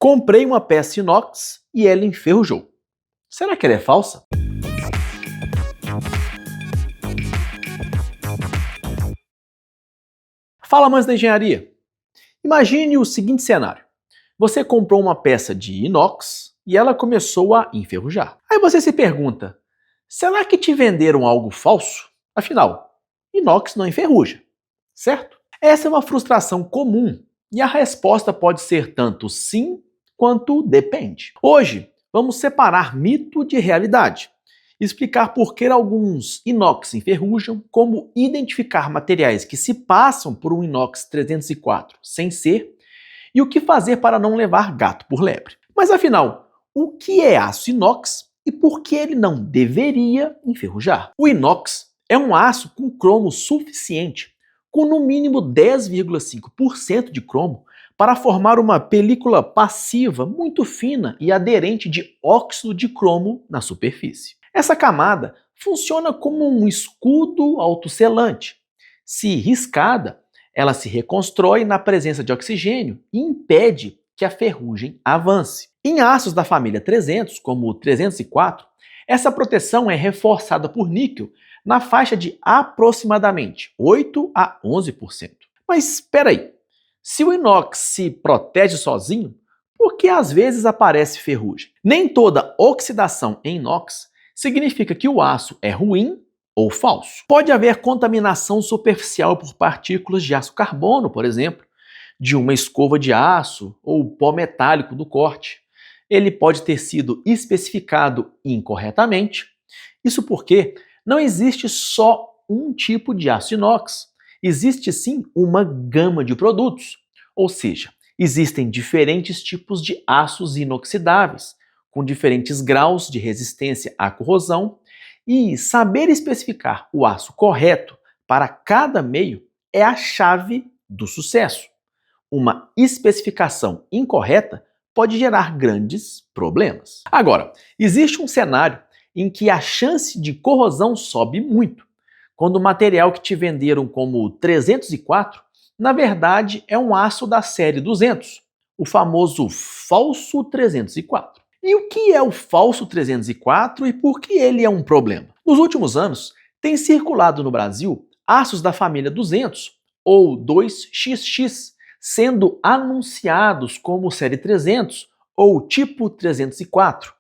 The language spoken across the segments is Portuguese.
Comprei uma peça inox e ela enferrujou. Será que ela é falsa? Fala, amantes da engenharia! Imagine o seguinte cenário. Você comprou uma peça de inox e ela começou a enferrujar. Aí você se pergunta, será que te venderam algo falso? Afinal, inox não enferruja, certo? Essa é uma frustração comum e a resposta pode ser tanto sim quanto depende. Hoje, vamos separar mito de realidade, explicar por que alguns inox enferrujam, como identificar materiais que se passam por um inox 304 sem ser, e o que fazer para não levar gato por lebre. Mas afinal, o que é aço inox e por que ele não deveria enferrujar? O inox é um aço com cromo suficiente, com no mínimo 10,5% de cromo, para formar uma película passiva muito fina e aderente de óxido de cromo na superfície. Essa camada funciona como um escudo autosselante. Se riscada, ela se reconstrói na presença de oxigênio e impede que a ferrugem avance. Em aços da família 300, como o 304, essa proteção é reforçada por níquel na faixa de aproximadamente 8 a 11%. Mas espera aí, se o inox se protege sozinho, por que às vezes aparece ferrugem? Nem toda oxidação em inox significa que o aço é ruim ou falso. Pode haver contaminação superficial por partículas de aço carbono, por exemplo, de uma escova de aço ou pó metálico do corte. Ele pode ter sido especificado incorretamente. Isso porque não existe só um tipo de aço inox. Existe sim uma gama de produtos, ou seja, existem diferentes tipos de aços inoxidáveis, com diferentes graus de resistência à corrosão, e saber especificar o aço correto para cada meio é a chave do sucesso. Uma especificação incorreta pode gerar grandes problemas. Agora, existe um cenário em que a chance de corrosão sobe muito, quando o material que te venderam como 304, na verdade é um aço da série 200, o famoso falso 304. E o que é o falso 304 e por que ele é um problema? Nos últimos anos, tem circulado no Brasil aços da família 200 ou 2XX, sendo anunciados como série 300 ou tipo 304.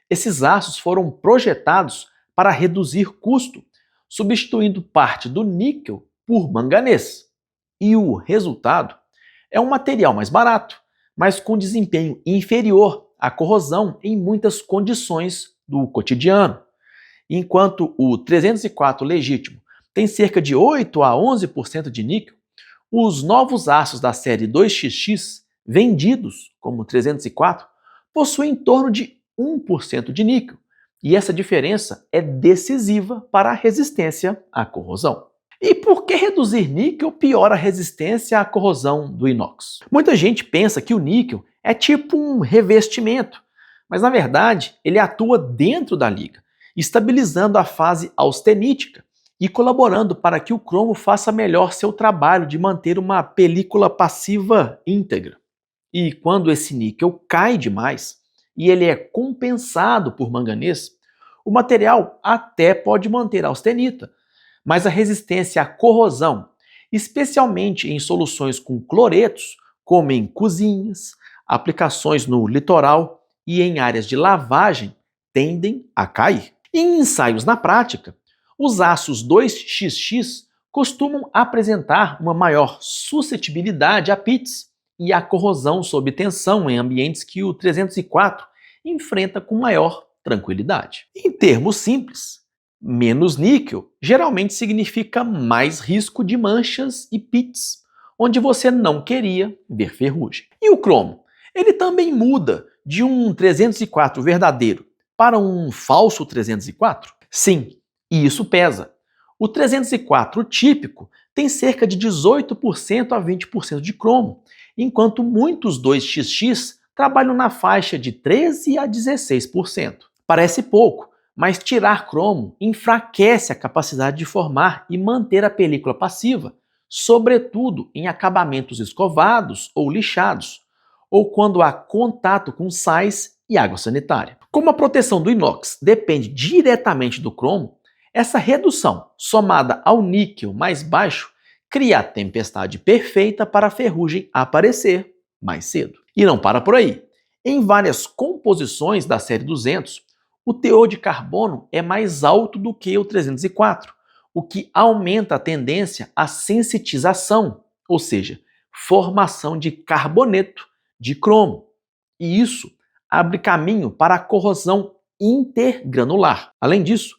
Esses aços foram projetados para reduzir custo, substituindo parte do níquel por manganês. E o resultado é um material mais barato, mas com desempenho inferior à corrosão em muitas condições do cotidiano. Enquanto o 304 legítimo tem cerca de 8 a 11% de níquel, os novos aços da série 2XX, vendidos como 304, possuem em torno de 1% de níquel, e essa diferença é decisiva para a resistência à corrosão. E por que reduzir níquel piora a resistência à corrosão do inox? Muita gente pensa que o níquel é tipo um revestimento, mas na verdade ele atua dentro da liga, estabilizando a fase austenítica e colaborando para que o cromo faça melhor seu trabalho de manter uma película passiva íntegra. E quando esse níquel cai demais e ele é compensado por manganês, o material até pode manter a austenita, mas a resistência à corrosão, especialmente em soluções com cloretos, como em cozinhas, aplicações no litoral e em áreas de lavagem, tendem a cair. Em ensaios na prática, os aços 2XX costumam apresentar uma maior suscetibilidade a pits e à corrosão sob tensão em ambientes que o 304 enfrenta com maior tranquilidade. Em termos simples, menos níquel geralmente significa mais risco de manchas e pits, onde você não queria ver ferrugem. E o cromo? Ele também muda de um 304 verdadeiro para um falso 304? Sim, e isso pesa. O 304 típico tem cerca de 18% a 20% de cromo, enquanto muitos 2XX trabalham na faixa de 13% a 16%. Parece pouco, mas tirar cromo enfraquece a capacidade de formar e manter a película passiva, sobretudo em acabamentos escovados ou lixados, ou quando há contato com sais e água sanitária. Como a proteção do inox depende diretamente do cromo, essa redução, somada ao níquel mais baixo, cria a tempestade perfeita para a ferrugem aparecer mais cedo. E não para por aí. Em várias composições da série 200, o teor de carbono é mais alto do que o 304, o que aumenta a tendência à sensitização, ou seja, formação de carboneto de cromo. E isso abre caminho para a corrosão intergranular. Além disso,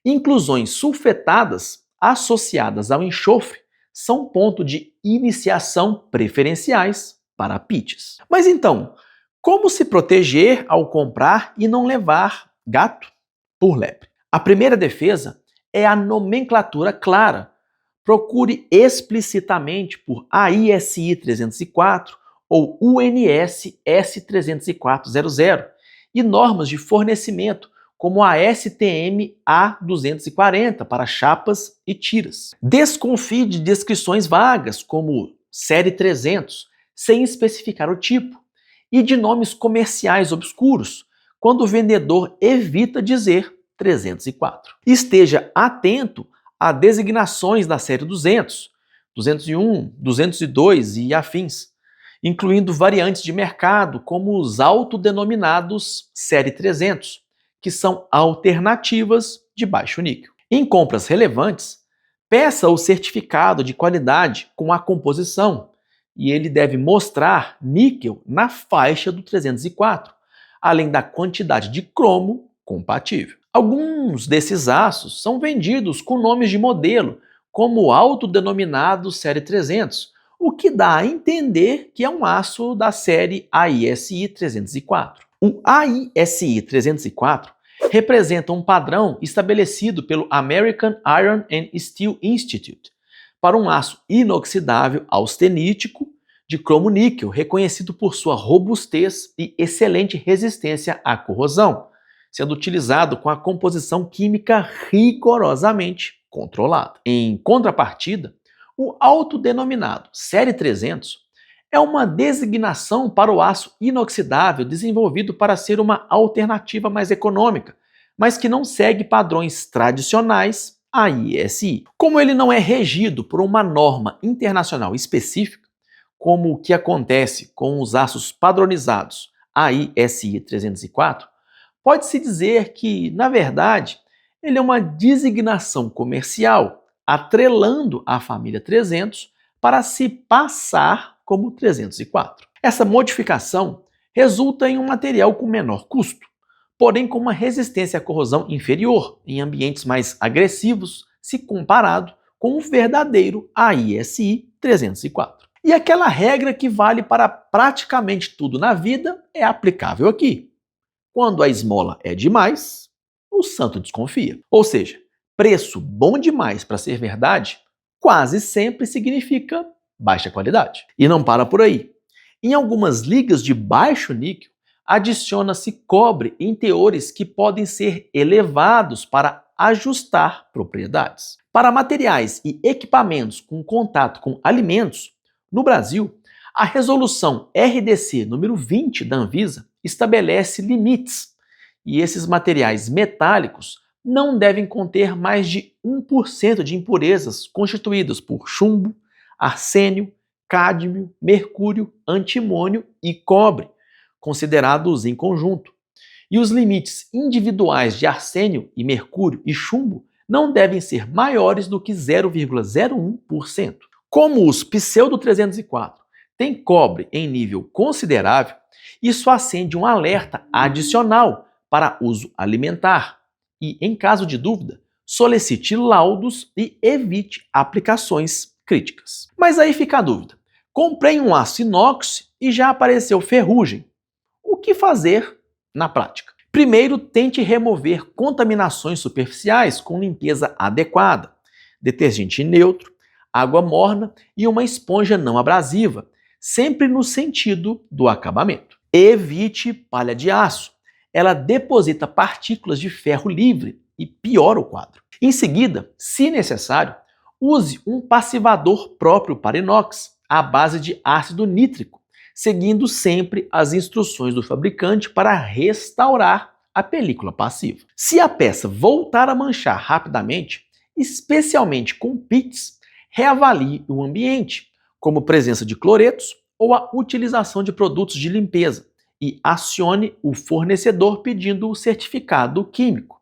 inclusões sulfetadas associadas ao enxofre são ponto de iniciação preferenciais para pits. Mas então, como se proteger ao comprar e não levar gato por lebre? A primeira defesa é a nomenclatura clara. Procure explicitamente por AISI 304 ou UNS S30400 e normas de fornecimento como a STM A240 para chapas e tiras. Desconfie de descrições vagas como série 300, sem especificar o tipo, e de nomes comerciais obscuros, quando o vendedor evita dizer 304. Esteja atento a designações da série 200, 201, 202 e afins, incluindo variantes de mercado como os autodenominados série 300, que são alternativas de baixo níquel. Em compras relevantes, peça o certificado de qualidade com a composição e ele deve mostrar níquel na faixa do 304, além da quantidade de cromo compatível. Alguns desses aços são vendidos com nomes de modelo, como autodenominado série 300, o que dá a entender que é um aço da série AISI 304. O AISI 304 representa um padrão estabelecido pelo American Iron and Steel Institute para um aço inoxidável austenítico de cromo-níquel, reconhecido por sua robustez e excelente resistência à corrosão, sendo utilizado com a composição química rigorosamente controlada. Em contrapartida, o autodenominado série 300 é uma designação para o aço inoxidável desenvolvido para ser uma alternativa mais econômica, mas que não segue padrões tradicionais AISI. Como ele não é regido por uma norma internacional específica, como o que acontece com os aços padronizados AISI 304, pode-se dizer que, na verdade, ele é uma designação comercial, atrelando a família 300 para se passar como 304. Essa modificação resulta em um material com menor custo, porém com uma resistência à corrosão inferior em ambientes mais agressivos se comparado com o verdadeiro AISI 304. E aquela regra que vale para praticamente tudo na vida é aplicável aqui. Quando a esmola é demais, o santo desconfia. Ou seja, preço bom demais para ser verdade quase sempre significa baixa qualidade. E não para por aí. Em algumas ligas de baixo níquel, adiciona-se cobre em teores que podem ser elevados para ajustar propriedades. Para materiais e equipamentos com contato com alimentos, no Brasil, a resolução RDC número 20 da Anvisa estabelece limites, e esses materiais metálicos não devem conter mais de 1% de impurezas constituídas por chumbo, arsênio, cádmio, mercúrio, antimônio e cobre, considerados em conjunto. E os limites individuais de arsênio e mercúrio e chumbo não devem ser maiores do que 0,01%. Como os pseudo 304 têm cobre em nível considerável, isso acende um alerta adicional para uso alimentar e, em caso de dúvida, solicite laudos e evite aplicações críticas. Mas aí fica a dúvida. Comprei um aço inox e já apareceu ferrugem. O que fazer na prática? Primeiro, tente remover contaminações superficiais com limpeza adequada, detergente neutro, água morna e uma esponja não abrasiva, sempre no sentido do acabamento. Evite palha de aço. Ela deposita partículas de ferro livre e piora o quadro. Em seguida, se necessário, use um passivador próprio para inox, à base de ácido nítrico, seguindo sempre as instruções do fabricante para restaurar a película passiva. Se a peça voltar a manchar rapidamente, especialmente com pits, reavalie o ambiente, como presença de cloretos ou a utilização de produtos de limpeza, e acione o fornecedor pedindo o certificado químico.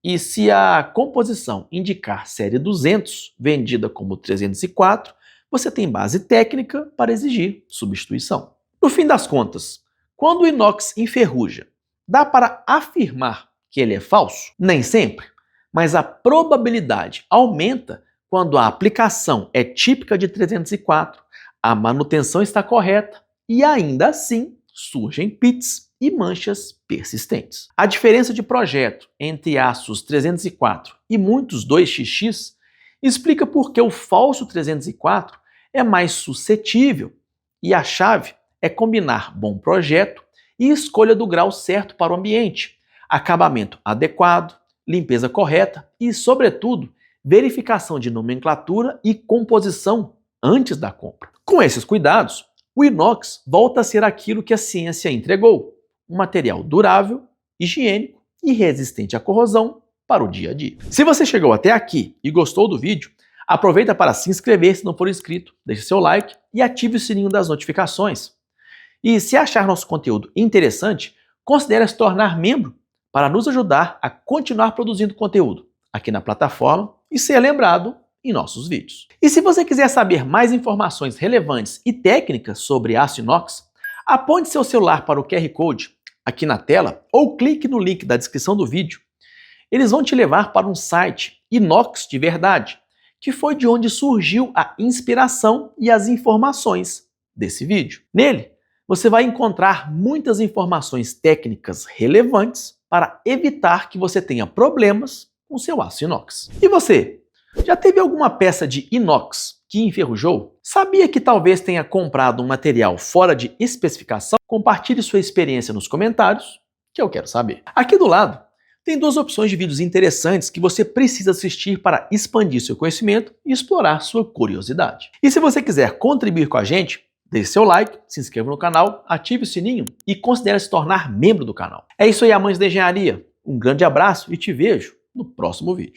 E se a composição indicar série 200, vendida como 304, você tem base técnica para exigir substituição. No fim das contas, quando o inox enferruja, dá para afirmar que ele é falso? Nem sempre, mas a probabilidade aumenta quando a aplicação é típica de 304, a manutenção está correta e ainda assim surgem pits e manchas persistentes. A diferença de projeto entre aços 304 e muitos 2XX explica por que o falso 304 é mais suscetível, e a chave é combinar bom projeto e escolha do grau certo para o ambiente, acabamento adequado, limpeza correta e, sobretudo, verificação de nomenclatura e composição antes da compra. Com esses cuidados, o inox volta a ser aquilo que a ciência entregou: um material durável, higiênico e resistente à corrosão para o dia a dia. Se você chegou até aqui e gostou do vídeo, aproveita para se inscrever se não for inscrito, deixe seu like e ative o sininho das notificações. E se achar nosso conteúdo interessante, considere se tornar membro para nos ajudar a continuar produzindo conteúdo aqui na plataforma e ser lembrado em nossos vídeos. E se você quiser saber mais informações relevantes e técnicas sobre aço inox, aponte seu celular para o QR Code aqui na tela ou clique no link da descrição do vídeo. Eles vão te levar para um site Inox de Verdade, que foi de onde surgiu a inspiração e as informações desse vídeo. Nele, você vai encontrar muitas informações técnicas relevantes para evitar que você tenha problemas com seu aço inox. E você? Já teve alguma peça de inox que enferrujou? Sabia que talvez tenha comprado um material fora de especificação? Compartilhe sua experiência nos comentários, que eu quero saber. Aqui do lado, tem duas opções de vídeos interessantes que você precisa assistir para expandir seu conhecimento e explorar sua curiosidade. E se você quiser contribuir com a gente, deixe seu like, se inscreva no canal, ative o sininho e considere se tornar membro do canal. É isso aí, amantes da engenharia. Um grande abraço e te vejo no próximo vídeo.